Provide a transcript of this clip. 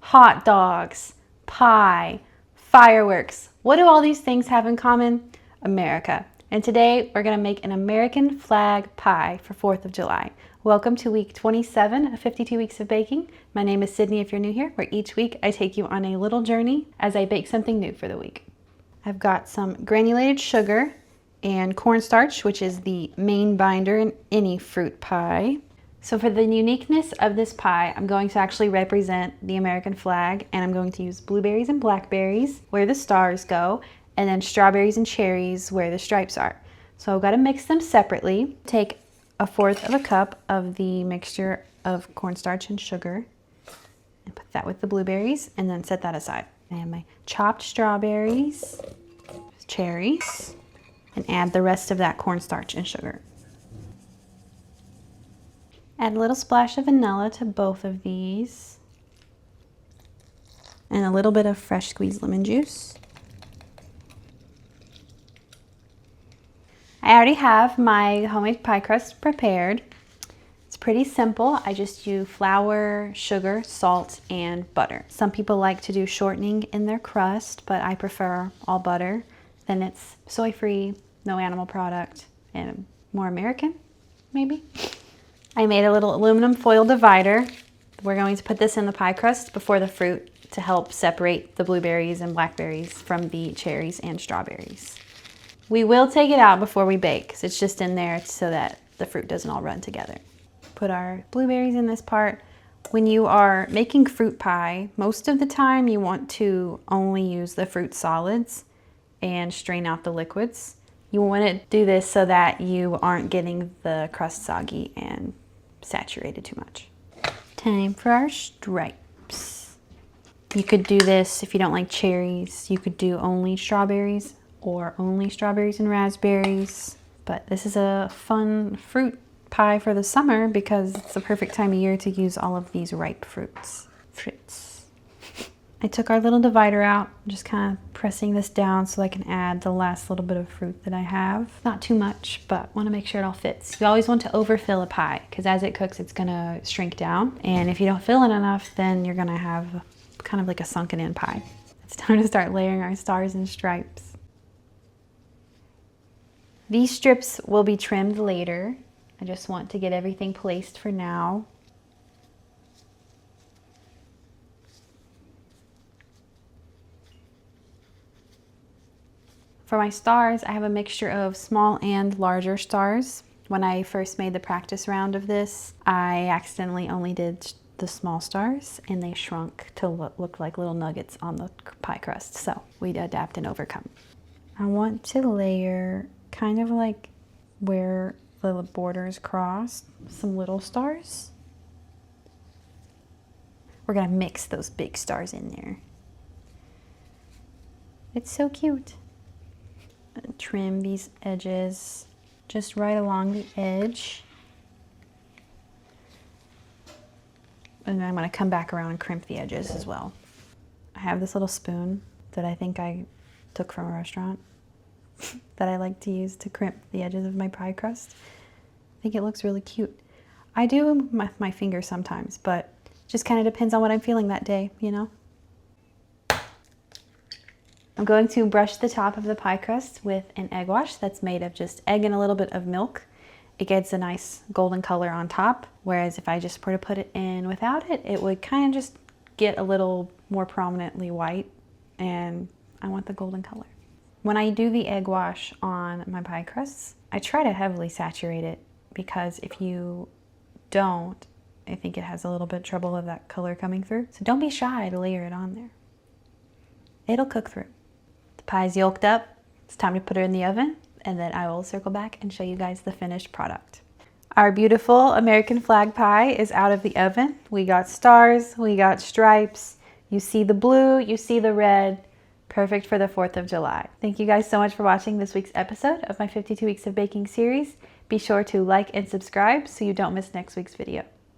hot dogs, pie, fireworks. What do all these things have in common? America. And today we're going to make an American flag pie for 4th of July. Welcome to week 27 of 52 weeks of baking. My name is Sydney if you're new here, where each week I take you on a little journey as I bake something new for the week. I've got some granulated sugar and cornstarch, which is the main binder in any fruit pie. So for the uniqueness of this pie, I'm going to actually represent the American flag, and I'm going to use blueberries and blackberries where the stars go, and then strawberries and cherries where the stripes are. So I've got to mix them separately. Take 1/4 cup of the mixture of cornstarch and sugar and put that with the blueberries and then set that aside. I have my chopped strawberries, cherries, and add the rest of that cornstarch and sugar. Add a little splash of vanilla to both of these and a little bit of fresh squeezed lemon juice. I already have my homemade pie crust prepared. It's pretty simple. I just use flour, sugar, salt, and butter. Some people like to do shortening in their crust, but I prefer all butter. Then it's soy-free, no animal product, and more American, maybe. I made a little aluminum foil divider. We're going to put this in the pie crust before the fruit to help separate the blueberries and blackberries from the cherries and strawberries. We will take it out before we bake, because it's just in there so that the fruit doesn't all run together. Put our blueberries in this part. When you are making fruit pie, most of the time you want to only use the fruit solids and strain out the liquids. You want to do this so that you aren't getting the crust soggy and saturated too much. Time for our stripes. You could do this if you don't like cherries. You could do only strawberries or only strawberries and raspberries. But this is a fun fruit pie for the summer because it's the perfect time of year to use all of these ripe fruits. I took our little divider out, just kind of pressing this down so I can add the last little bit of fruit that I have. Not too much, but want to make sure it all fits. You always want to overfill a pie because as it cooks, it's going to shrink down. And if you don't fill it enough, then you're going to have kind of like a sunken in pie. It's time to start layering our stars and stripes. These strips will be trimmed later. I just want to get everything placed for now. For my stars, I have a mixture of small and larger stars. When I first made the practice round of this, I accidentally only did the small stars and they shrunk to look like little nuggets on the pie crust. So we adapt and overcome. I want to layer kind of like where the borders cross, some little stars. We're gonna mix those big stars in there. It's so cute. Trim these edges just right along the edge. And then I'm going to come back around and crimp the edges as well. I have this little spoon that I think I took from a restaurant that I like to use to crimp the edges of my pie crust. I think it looks really cute. I do with my fingers sometimes, but just kind of depends on what I'm feeling that day, you know? I'm going to brush the top of the pie crust with an egg wash that's made of just egg and a little bit of milk. It gets a nice golden color on top, whereas if I just were to put it in without it, it would kind of just get a little more prominently white, and I want the golden color. When I do the egg wash on my pie crusts, I try to heavily saturate it because if you don't, I think it has a little bit of trouble of that color coming through. So don't be shy to layer it on there. It'll cook through. Pie's yolked up. It's time to put her in the oven, and then I will circle back and show you guys the finished product. Our beautiful American flag pie is out of the oven. We got stars, we got stripes. You see the blue, you see the red. Perfect for the 4th of July. Thank you guys so much for watching this week's episode of my 52 Weeks of Baking series. Be sure to like and subscribe so you don't miss next week's video.